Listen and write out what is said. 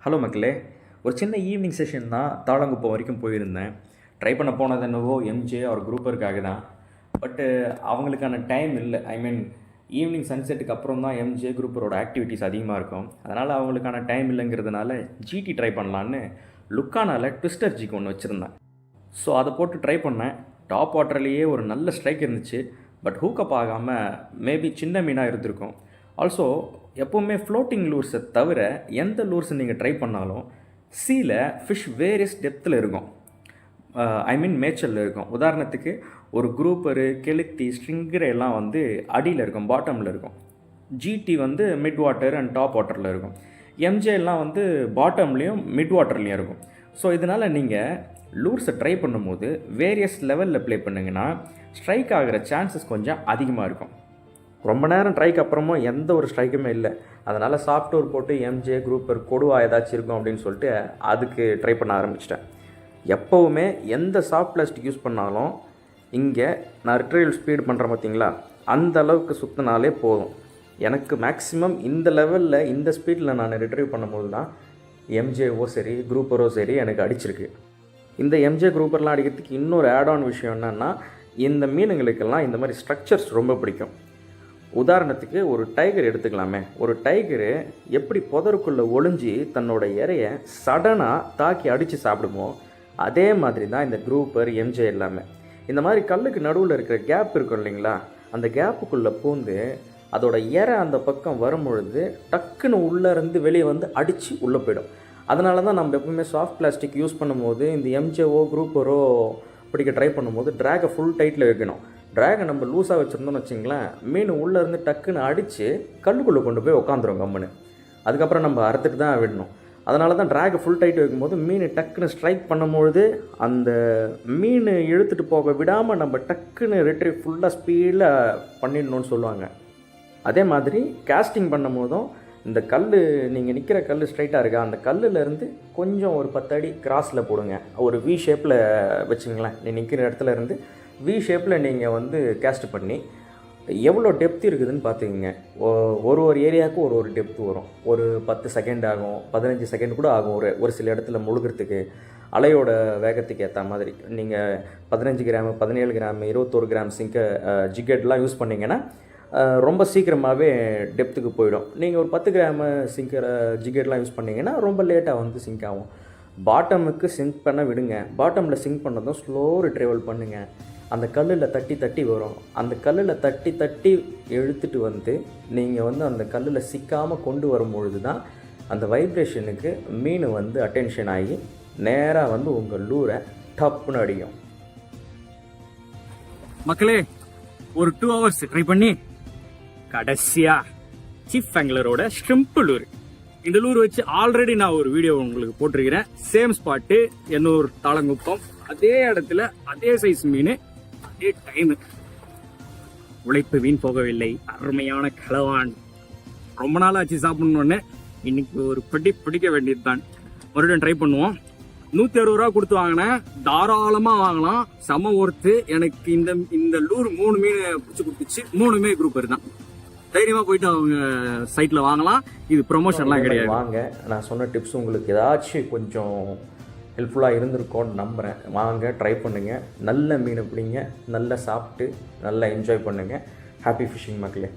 Hello மக்களே, ஒரு சின்ன ஈவினிங் செஷன் தான். தாளங்குப்பம் வரைக்கும் போயிருந்தேன். ட்ரை பண்ண போனது என்னவோ எம்ஜே அவர் குரூப்பருக்காக தான். பட்டு அவங்களுக்கான டைம் இல்லை. ஈவினிங் சன்செட்டுக்கு அப்புறம் தான் எம்ஜே குரூப்பரோட ஆக்டிவிட்டீஸ் அதிகமாக இருக்கும். அதனால் அவங்களுக்கான டைம் இல்லைங்கிறதுனால ஜிடி ட்ரை பண்ணலான்னு லுக்கானாவில் ட்விஸ்டர் ஜிக்கு ஒன்று வச்சுருந்தேன். ஸோ அதை போட்டு ட்ரை பண்ணேன். டாப் வாட்டர்லேயே ஒரு நல்ல ஸ்ட்ரைக் இருந்துச்சு. பட் ஹூக்கப் ஆகாமல் மேபி சின்ன மீனாக இருந்திருக்கும். ஆல்சோ எப்போவுமே ஃப்ளோட்டிங் லூர்ஸை தவிர எந்த லூர்ஸை நீங்கள் ட்ரை பண்ணாலும் சீல ஃபிஷ் வேரியஸ் டெப்த்தில் இருக்கும். மேய்ச்சலில் இருக்கும். உதாரணத்துக்கு ஒரு குரூப்பரு, கெளுத்தி, ஸ்ட்ரிங்கர் எல்லாம் அடியில் இருக்கும், பாட்டமில் இருக்கும். ஜிடி மிட் வாட்டர் அண்ட் டாப் வாட்டரில் இருக்கும். எம்ஜே எல்லாம் பாட்டம்லேயும் மிட் வாட்டர்லேயும் இருக்கும். ஸோ இதனால் நீங்கள் லூர்ஸை ட்ரை பண்ணும்போது வேரியஸ் லெவலில் ப்ளே பண்ணிங்கன்னா ஸ்ட்ரைக் ஆகிற சான்சஸ் கொஞ்சம் அதிகமாக இருக்கும். ரொம்ப நேரம் ட்ரைக்கு அப்புறமும் எந்த ஒரு ஸ்ட்ரைக்குமே இல்லை. அதனால் சாஃப்ட்வேர் போட்டு எம்ஜே குரூப்பர் கொடுவா ஏதாச்சும் இருக்கும் அப்படின்னு சொல்லிட்டு அதுக்கு ட்ரை பண்ண ஆரம்பிச்சிட்டேன். எப்போவுமே எந்த சாஃப்ட் பிளாஸ்டிக் யூஸ் பண்ணாலும் இங்கே நான் ரிட்ரைவல் ஸ்பீடு பண்ணுறேன் பார்த்தீங்களா, அந்த அளவுக்கு சுற்றினாலே போதும். எனக்கு மேக்ஸிமம் இந்த லெவலில் இந்த ஸ்பீடில் நான் ரிட்ரைவ் பண்ணும்போது தான் எம்ஜேவோ சரி குரூப்பரோ சரி எனக்கு அடிச்சிருக்கு. இந்த எம்ஜே குரூப்பர்லாம் அடிக்கிறதுக்கு இன்னொரு ஆட்-ஆன் விஷயம் என்னென்னா, இந்த மீனுங்களுக்கெல்லாம் இந்த மாதிரி ஸ்ட்ரக்சர்ஸ் ரொம்ப பிடிக்கும். உதாரணத்துக்கு ஒரு டைகர் எடுத்துக்கலாமே. ஒரு டைகரு எப்படி புதருக்குள்ளே ஒளிஞ்சி தன்னோட இறையை சடனாக தாக்கி அடித்து சாப்பிடுமோ, அதே மாதிரி தான் இந்த குரூப்பர் எம்ஜே எல்லாமே. இந்த மாதிரி கல்லுக்கு நடுவில் இருக்கிற கேப் இருக்கும் இல்லைங்களா, அந்த கேப்புக்குள்ளே பூந்து அதோட இறை அந்த பக்கம் வரும்பொழுது டக்குன்னு உள்ளேருந்து வெளியே அடித்து உள்ளே போயிடும். அதனால தான் நம்ம எப்பவுமே சாஃப்ட் பிளாஸ்டிக் யூஸ் பண்ணும்போது இந்த எம்ஜேவோ குரூப்பரோ பிடிக்க ட்ரை பண்ணும்போது ட்ராகை ஃபுல் டைட்டில் வைக்கணும். ட்ராகை நம்ம லூஸாக வச்சுருந்தோம்னு வச்சிங்களேன், மீன் உள்ளேருந்து டக்குன்னு அடித்து கல்லுக்குள்ளே கொண்டு போய் உட்காந்துரும் கம்முன்னு. அதுக்கப்புறம் நம்ம அறுத்துட்டு தான் விடணும். அதனால தான் ட்ராகை ஃபுல் டைட் வைக்கும்போது மீன் டக்குன்னு ஸ்ட்ரைக் பண்ணும்பொழுது அந்த மீன் இழுத்துட்டு போக விடாமல் நம்ம டக்குன்னு ரிட்ரீவ் ஃபுல்லாக ஸ்பீடில் பண்ணிடணும்னு சொல்லுவாங்க. அதே மாதிரி கேஸ்டிங் பண்ணும் போதும் இந்த கல், நீங்கள் நிற்கிற கல் ஸ்ட்ரைட்டாக இருக்கா, அந்த கல்லுலேருந்து கொஞ்சம் ஒரு 10 அடி கிராஸில் போடுங்க. ஒரு வி ஷேப்பில் வச்சுங்களேன். நீ நிற்கிற இடத்துல இருந்து வி ஷேப்பில் நீங்கள் கேஸ்ட் பண்ணி எவ்வளோ டெப்த் இருக்குதுன்னு பார்த்துக்குங்க. ஒரு ஏரியாவுக்கு ஒரு டெப்த் வரும். ஒரு 10 செகண்ட் ஆகும், 15 செகண்ட் கூட ஆகும். ஒரு சில இடத்துல முழுகிறதுக்கு அலையோட வேகத்துக்கு ஏற்ற மாதிரி நீங்கள் 15 கிராம், 17 கிராம், 21 கிராம் ஜிகெட்லாம் யூஸ் பண்ணிங்கன்னா ரொம்ப சீக்கிரமாகவே டெப்த்துக்கு போயிடும். நீங்கள் ஒரு 10 கிராம் ஜிகெட்லாம் யூஸ் பண்ணிங்கன்னா ரொம்ப லேட்டாக சிங்க் ஆகும். பாட்டமுக்கு சிங்க் பண்ண விடுங்க. பாட்டமில் சிங்க் பண்ணதும் ஸ்லோ ரிட்ரைவல் பண்ணுங்கள். அந்த கல்லில் தட்டி வரும். அந்த கல்லில் தட்டி இழுத்துட்டு நீங்கள் அந்த கல்லில் சிக்காமல் கொண்டு வரும்பொழுது தான் அந்த வைப்ரேஷனுக்கு மீன் அட்டென்ஷன் ஆகி நேராக உங்கள் லூரை டப்புன்னு அடிக்கும். மக்களே, ஒரு 2 hours ட்ரை பண்ணி கடைசியா சீஃப் ஆங்கிலரோட ஷ்ரிம்ப் லூர், இந்த லூர் வச்சு ஆல்ரெடி நான் ஒரு வீடியோ உங்களுக்கு போட்டிருக்கிறேன். சேம் ஸ்பாட்டு, எண்ணூர் தாளங்குப்பம், அதே இடத்துல அதே சைஸ் மீன், அதே டைம். உழைப்பு வீண் போகவில்லை. அருமையான கலவான். ரொம்ப நாள் ஆச்சு சாப்பிடணுன்னு. இன்னைக்கு ஒரு பிடிக்க வேண்டியது தான். மறுபடியும் ட்ரை பண்ணுவோம். 160 ரூபா கொடுத்து வாங்கினேன். தாராளமா வாங்கலாம், செம ஒர்த்து. எனக்கு இந்த லூர் 3 மீன் பிடிச்சி கொடுத்துச்சு. 3மே குரூப்பர் தான். தைரியமா போயிட்டு அவங்க சைட்ல வாங்கலாம். இது ப்ரொமோஷன்லாம் கிடையாது. வாங்க, நான் சொன்ன டிப்ஸ் உங்களுக்கு ஏதாச்சும் கொஞ்சம் ஹெல்ப்ஃபுல்லாக இருந்திருக்கோன்னு நம்புகிறேன். வாங்க, ட்ரை பண்ணுங்கள். நல்ல மீன் பிடிங்க, நல்லா சாப்பிட்டு நல்லா என்ஜாய் பண்ணுங்கள். ஹாப்பி ஃபிஷிங் மக்களே.